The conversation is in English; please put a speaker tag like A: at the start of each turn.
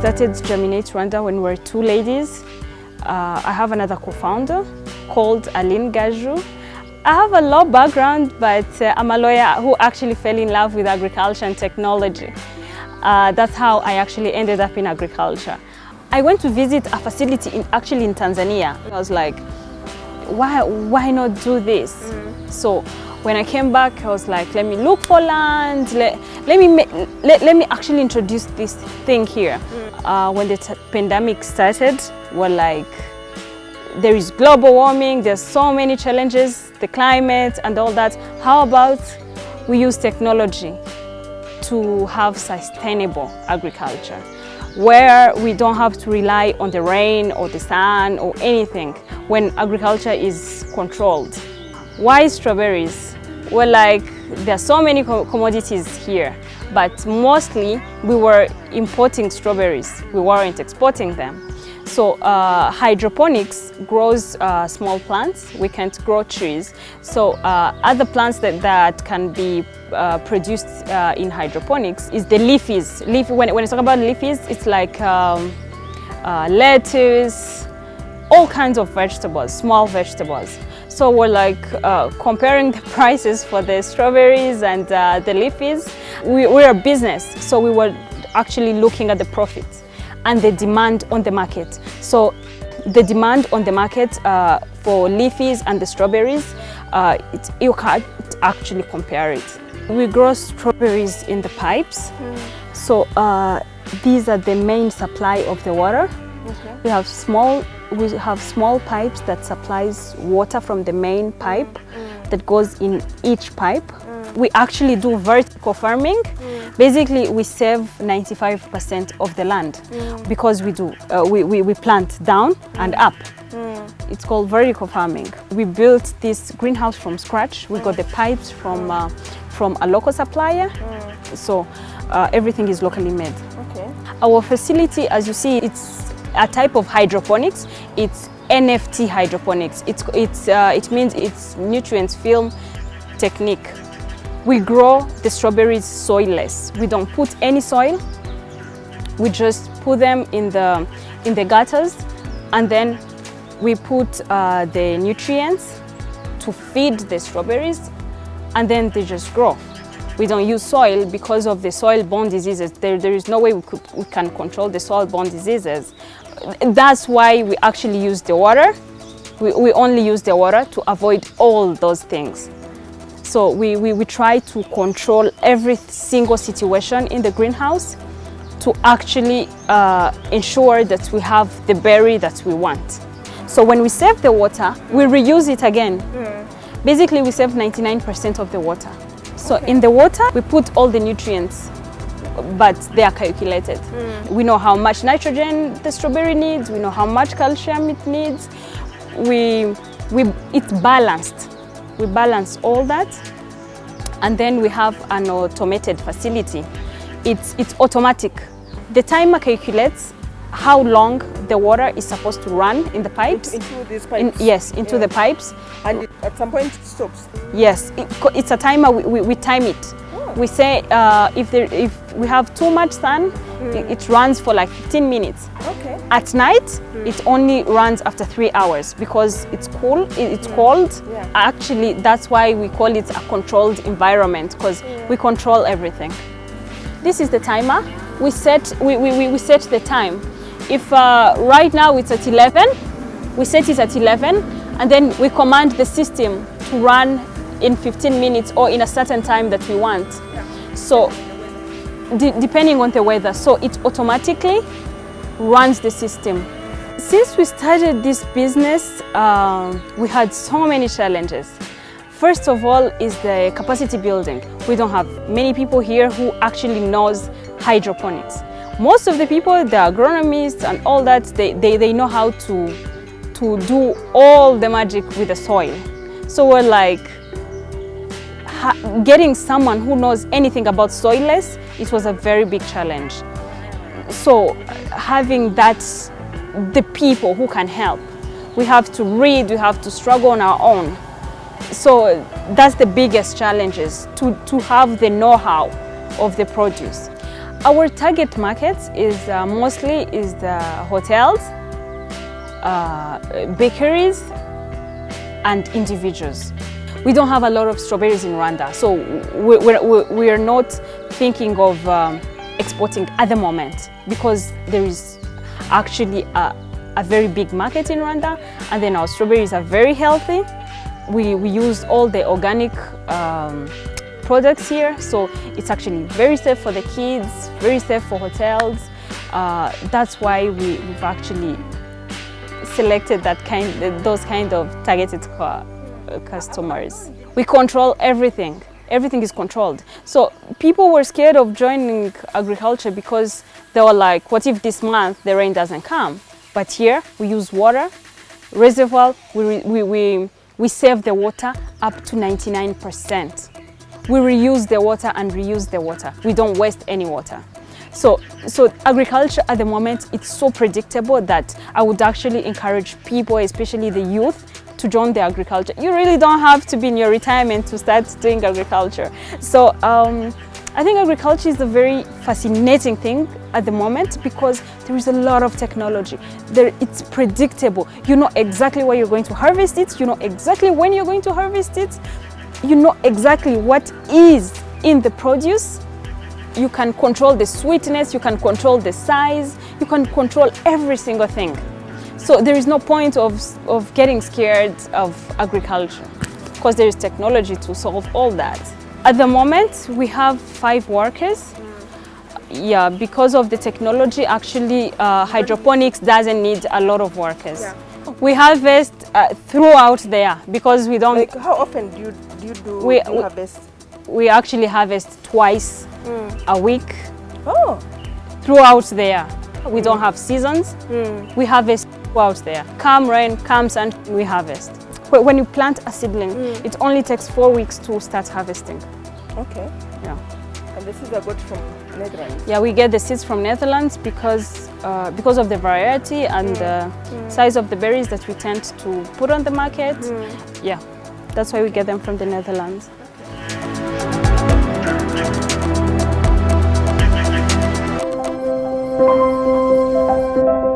A: started Germinate Rwanda when we were two ladies. I have another co-founder called Aline Gaju. I have a law background, but I'm a lawyer who actually fell in love with agriculture and technology. That's how I actually ended up in agriculture. I went to visit a facility in Tanzania. I was like, why not do this? So when I came back, I was like, let me look for land, let me actually introduce this thing here. When the pandemic started, we're like, there is global warming, there's so many challenges, the climate and all that. How about we use technology to have sustainable agriculture, where we don't have to rely on the rain or the sun or anything when agriculture is controlled. Why strawberries? Well, like, there are so many commodities here, but mostly we were importing strawberries. We weren't exporting them. So hydroponics grows small plants. We can't grow trees. So other plants that can be produced in hydroponics is the leafies. When I talk about leafies, it's like lettuce, all kinds of vegetables, small vegetables. So we're like comparing the prices for the strawberries and the leafies. We're a business, so we were actually looking at the profits and the demand on the market. So the demand on the market for leafies and the strawberries, you can't actually compare it. We grow strawberries in the pipes. So these are the main supply of the water. Okay. We have small pipes that supplies water from the main pipe that goes in each pipe. We actually do vertical farming. Basically, we save 95% of the land because we plant down and up. It's called vertical farming. We built this greenhouse from scratch. We got the pipes from a local supplier, so everything is locally made. Okay. Our facility, as you see, it's a type of hydroponics. It's NFT hydroponics. It means it's nutrient film technique. We grow the strawberries soilless. We don't put any soil. We just put them in the gutters, and then we put the nutrients to feed the strawberries, and then they just grow. We don't use soil because of the soil-borne diseases. There is no way we can control the soil-borne diseases. That's why we actually use the water. We only use the water to avoid all those things. So we try to control every single situation in the greenhouse to actually ensure that we have the berry that we want. So when we save the water, we reuse it again. Basically, we save 99% of the water. So in the water, we put all the nutrients, but they are calculated. We know how much nitrogen the strawberry needs. We know how much calcium it needs. It's balanced. We balance all that, and then we have an automated facility. It's automatic. The timer calculates how long the water is supposed to run in the pipes.
B: Into these pipes?
A: Yes, into the pipes.
B: And at some point it stops?
A: Yes, it's a timer. We time it. We say if we have too much sun, it runs for like 15 minutes. Okay. At night, it only runs after 3 hours because it's cool. It's cold. Yeah. Actually, that's why we call it a controlled environment, because we control everything. This is the timer. We set the time. If right now it's at 11, we set it at 11, and then we command the system to run in 15 minutes or in a certain time that we want. Yeah. So depending on the weather, so it automatically runs the system. Since we started this business, we had so many challenges. First of all is the capacity building. We don't have many people here who actually knows hydroponics. Most of the people, the agronomists and all that, they know how to do all the magic with the soil. So we're like, getting someone who knows anything about soilless, it was a very big challenge. So having the people who can help, we have to read, we have to struggle on our own. So that's the biggest challenges, to have the know-how of the produce. Our target market is mostly the hotels, bakeries, and individuals. We don't have a lot of strawberries in Rwanda, so we are not thinking of exporting at the moment because there is actually a very big market in Rwanda, and then our strawberries are very healthy. We use all the organic products here, so it's actually very safe for the kids, very safe for hotels. That's why we've actually selected those kind of targeted customers. We control everything. Everything is controlled. So people were scared of joining agriculture because they were like, what if this month the rain doesn't come? But here we use water, reservoir, we save the water up to 99%. We reuse the water and reuse the water. We don't waste any water. So agriculture at the moment, it's so predictable that I would actually encourage people, especially the youth, to join the agriculture. You really don't have to be in your retirement to start doing agriculture. So I think agriculture is a very fascinating thing at the moment because there is a lot of technology. It's predictable. You know exactly where you're going to harvest it. You know exactly when you're going to harvest it. You know exactly what is in the produce. You can control the sweetness, you can control the size, you can control every single thing. So there is no point of getting scared of agriculture because there is technology to solve all that. At the moment, we have 5 workers. Yeah, because of the technology, actually, hydroponics doesn't need a lot of workers.
B: Yeah.
A: We harvest throughout there because we don't.
B: Like, how often do you harvest?
A: We actually harvest twice a week.
B: Oh.
A: Throughout there. We don't have seasons. We harvest throughout there. Come rain, come sun, we harvest. But when you plant a seedling, it only takes 4 weeks to start harvesting.
B: Okay.
A: Yeah.
B: And the seeds are got from Netherlands?
A: Yeah, we get the seeds from Netherlands because of the variety and the size of the berries that we tend to put on the market. Yeah, that's why we get them from the Netherlands.
B: Okay.